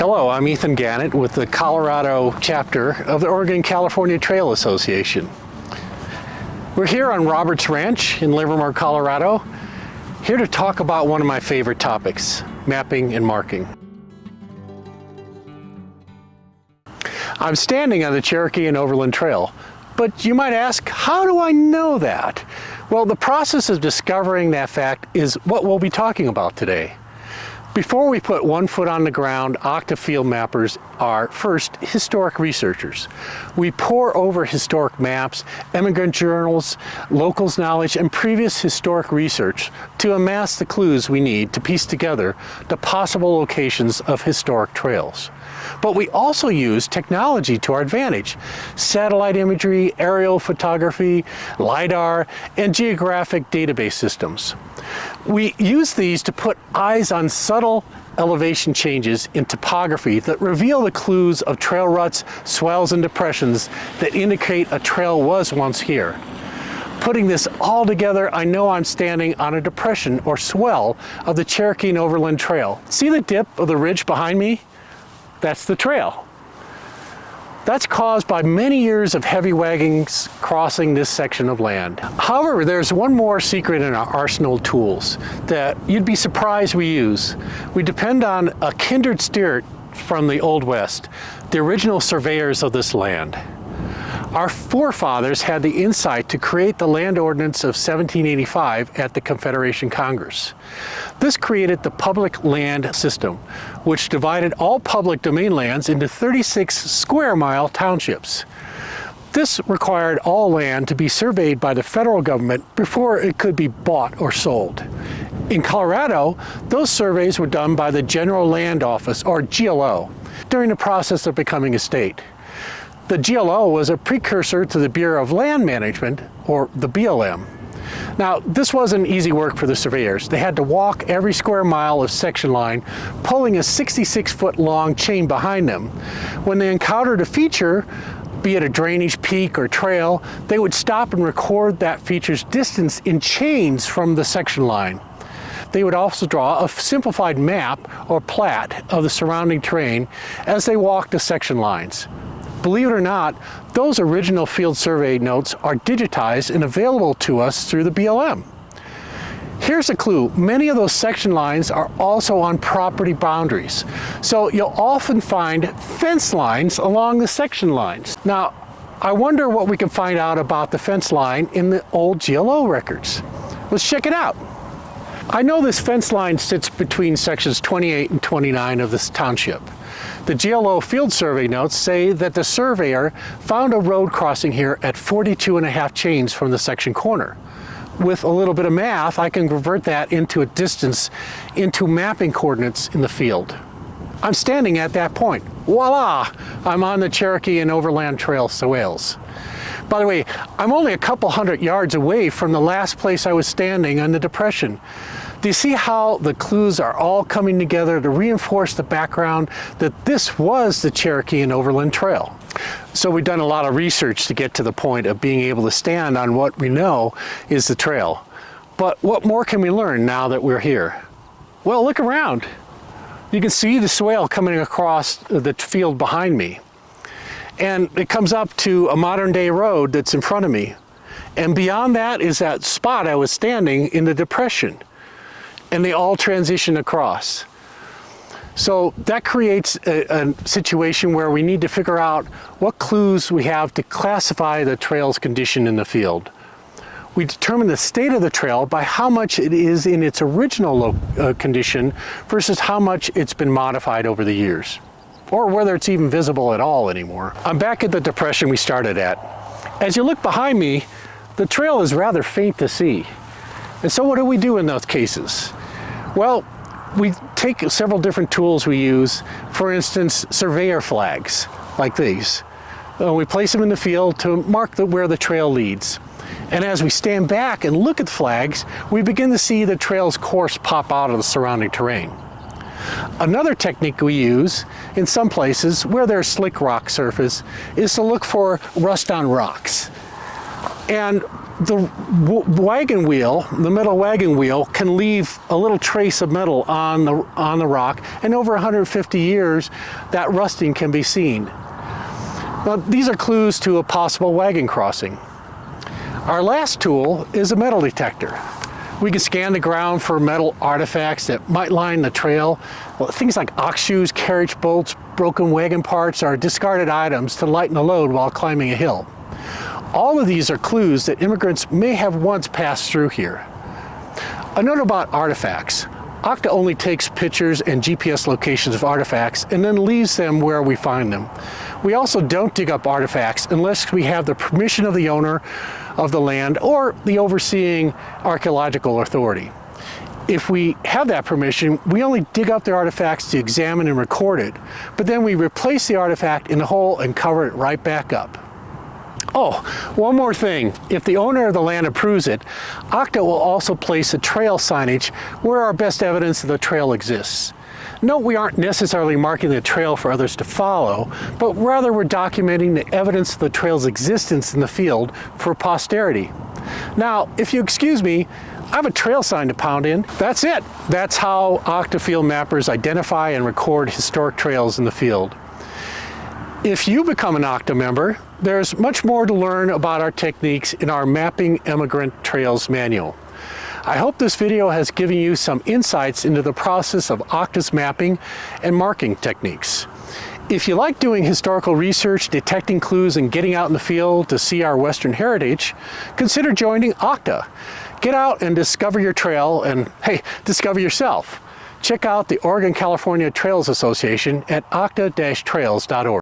Hello, I'm Ethan Gannett with the Colorado chapter of the Oregon-California Trail Association. We're here on Roberts Ranch in Livermore, Colorado, here to talk about one of my favorite topics, mapping and marking. I'm standing on the Cherokee and Overland Trail, but you might ask, how do I know that? Well, the process of discovering that fact is what we'll be talking about today. Before we put one foot on the ground, OCTA field mappers are first historic researchers. We pore over historic maps, immigrant journals, locals knowledge, and previous historic research to amass the clues we need to piece together the possible locations of historic trails. But we also use technology to our advantage. Satellite imagery, aerial photography, LiDAR, and geographic database systems. We use these to put eyes on subtle elevation changes in topography that reveal the clues of trail ruts, swells, and depressions that indicate a trail was once here. Putting this all together, I know I'm standing on a depression or swell of the Cherokee and Overland Trail. See the dip of the ridge behind me? That's the trail. That's caused by many years of heavy wagons crossing this section of land. However, there's one more secret in our arsenal of tools that you'd be surprised we use. We depend on a kindred spirit from the Old West, the original surveyors of this land. Our forefathers had the insight to create the Land Ordinance of 1785 at the Confederation Congress. This created the public land system, which divided all public domain lands into 36 square mile townships. This required all land to be surveyed by the federal government before it could be bought or sold. In Colorado, those surveys were done by the General Land Office, or GLO, during the process of becoming a state. The GLO was a precursor to the Bureau of Land Management, or the BLM. Now, this wasn't easy work for the surveyors. They had to walk every square mile of section line, pulling a 66-foot long chain behind them. When they encountered a feature, be it a drainage peak or trail, they would stop and record that feature's distance in chains from the section line. They would also draw a simplified map or plat of the surrounding terrain as they walked the section lines. Believe it or not, those original field survey notes are digitized and available to us through the BLM. Here's a clue. Many of those section lines are also on property boundaries. So you'll often find fence lines along the section lines. Now, I wonder what we can find out about the fence line in the old GLO records. Let's check it out. I know this fence line sits between sections 28 and 29 of this township. The GLO field survey notes say that the surveyor found a road crossing here at 42.5 chains from the section corner. With a little bit of math, I can convert that into a distance into mapping coordinates in the field. I'm standing at that point. Voila! I'm on the Cherokee and Overland Trail swales. By the way, I'm only a couple hundred yards away from the last place I was standing on the depression. Do you see how the clues are all coming together to reinforce the background that this was the Cherokee and Overland Trail? So we've done a lot of research to get to the point of being able to stand on what we know is the trail. But what more can we learn now that we're here? Well, look around. You can see the swale coming across the field behind me. And it comes up to a modern day road that's in front of me. And beyond that is that spot I was standing in the depression. And they all transition across. So that creates a situation where we need to figure out what clues we have to classify the trail's condition in the field. We determine the state of the trail by how much it is in its original condition versus how much it's been modified over the years, or whether it's even visible at all anymore. I'm back at the depression we started at. As you look behind me, the trail is rather faint to see. And so what do we do in those cases? Well, we take several different tools we use. For instance, surveyor flags, like these. We place them in the field to mark where the trail leads. And as we stand back and look at the flags, we begin to see the trail's course pop out of the surrounding terrain. Another technique we use in some places where there's slick rock surface is to look for rust on rocks. And the wagon wheel, the metal wagon wheel, can leave a little trace of metal on the rock, and over 150 years, that rusting can be seen. Now, these are clues to a possible wagon crossing. Our last tool is a metal detector. We can scan the ground for metal artifacts that might line the trail. Well, things like ox shoes, carriage bolts, broken wagon parts, or discarded items to lighten the load while climbing a hill. All of these are clues that immigrants may have once passed through here. A note about artifacts. OCTA only takes pictures and GPS locations of artifacts and then leaves them where we find them. We also don't dig up artifacts unless we have the permission of the owner of the land or the overseeing archaeological authority. If we have that permission, we only dig up the artifacts to examine and record it, but then we replace the artifact in the hole and cover it right back up. Oh, one more thing. If the owner of the land approves it, OCTA will also place a trail signage where our best evidence of the trail exists. Note we aren't necessarily marking the trail for others to follow, but rather we're documenting the evidence of the trail's existence in the field for posterity. Now, if you excuse me, I have a trail sign to pound in. That's it. That's how OCTA field mappers identify and record historic trails in the field. If you become an OCTA member, there's much more to learn about our techniques in our Mapping Emigrant Trails manual. I hope this video has given you some insights into the process of OCTA's mapping and marking techniques. If you like doing historical research, detecting clues, and getting out in the field to see our Western heritage, consider joining OCTA. Get out and discover your trail and, hey, discover yourself. Check out the Oregon-California Trails Association at octa-trails.org.